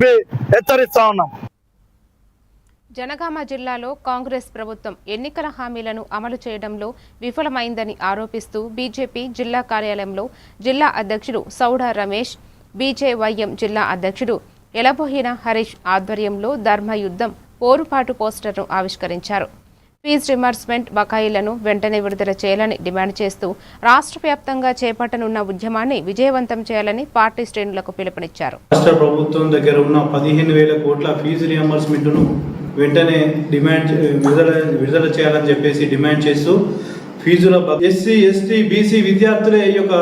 చెప్పి హెచ్చరిస్తా ఉన్నాం. జనగామ జిల్లాలో కాంగ్రెస్ ప్రభుత్వం ఎన్నికల హామీలను అమలు చేయడంలో విఫలమైందని ఆరోపిస్తూ బీజేపీ జిల్లా కార్యాలయంలో జిల్లా అధ్యక్షుడు సౌడ రమేష్, బీజేవైఎం జిల్లా అధ్యక్షుడు ఎలబోహిన హరీష్ ఆధ్వర్యంలో ధర్మయుద్ధం పోరుపాటు పోస్టర్ను ఆవిష్కరించారు. ఫీజు రిమర్స్మెంట్ బకాయిలను వెంటనే విడుదల చేయాలని డిమాండ్ చేస్తూ రాష్ట్ర వ్యాప్తంగా చేపట్టనున్న ఉద్యమాన్ని విజయవంతం చేయాలని పార్టీ శ్రేణులకు పిలుపునిచ్చారు. రాష్ట్ర ప్రభుత్వం దగ్గర ఉన్న 15,000 కోట్ల ఫీజు రియంబర్స్మెంట్ను వెంటనే విడుదల చేయాలని చెప్పేసి డిమాండ్ చేస్తూ ఫీజుల ఎస్సీ, ఎస్టీ, బీసీ విద్యార్థులే ఈ యొక్క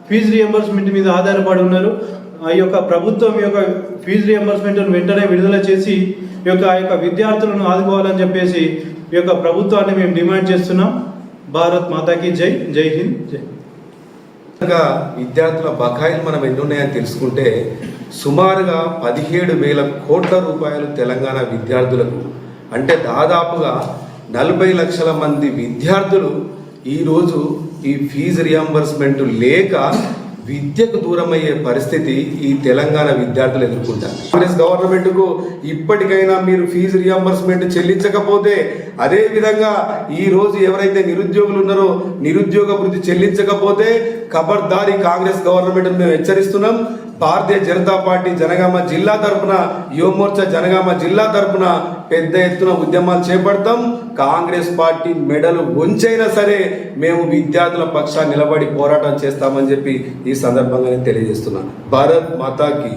ఫీజు రియంబర్స్మెంట్ మీద ఆధారపడి ఉన్నారు. ఆ యొక్క ప్రభుత్వం యొక్క ఫీజు రియంబర్స్మెంట్ను వెంటనే విడుదల చేసి ఆ యొక్క విద్యార్థులను ఆదుకోవాలని చెప్పేసి ఈ యొక్క ప్రభుత్వాన్ని మేము డిమాండ్ చేస్తున్నాం. భారత్ మాతాకి జై, జై హింద్, జై. విద్యార్థుల బకాయిలు మనం ఎన్ని ఉన్నాయని తెలుసుకుంటే సుమారుగా 17,000 కోట్ల రూపాయలు తెలంగాణ విద్యార్థులకు, అంటే దాదాపుగా 40 లక్షల మంది విద్యార్థులు ఈరోజు ఈ ఫీజు రియంబర్స్మెంట్ లేక విద్యకు దూరమయ్యే పరిస్థితి ఈ తెలంగాణ విద్యార్థులు ఎదుర్కొంటారు. కాంగ్రెస్ గవర్నమెంట్కు ఇప్పటికైనా మీరు ఫీజు రియంబర్స్మెంట్ చెల్లించకపోతే, అదే విధంగా ఈ రోజు ఎవరైతే నిరుద్యోగులు ఉన్నారో నిరుద్యోగ వృత్తి చెల్లించకపోతే ఖబర్దారి కాంగ్రెస్ గవర్నమెంట్ మేము హెచ్చరిస్తున్నాం. భారతీయ జనతా పార్టీ జనగామ జిల్లా తరపున, యువమోర్చా జనగామ జిల్లా తరపున పెద్ద ఎత్తున ఉద్యమాలు చేపడతాం. కాంగ్రెస్ పార్టీ మెడలు వంచైనా సరే మేము విద్యార్థుల పక్షాన్ని నిలబడి పోరాటం చేస్తామని చెప్పి ఈ సందర్భంగా తెలియజేస్తున్నాను. భారత్ మాతాకి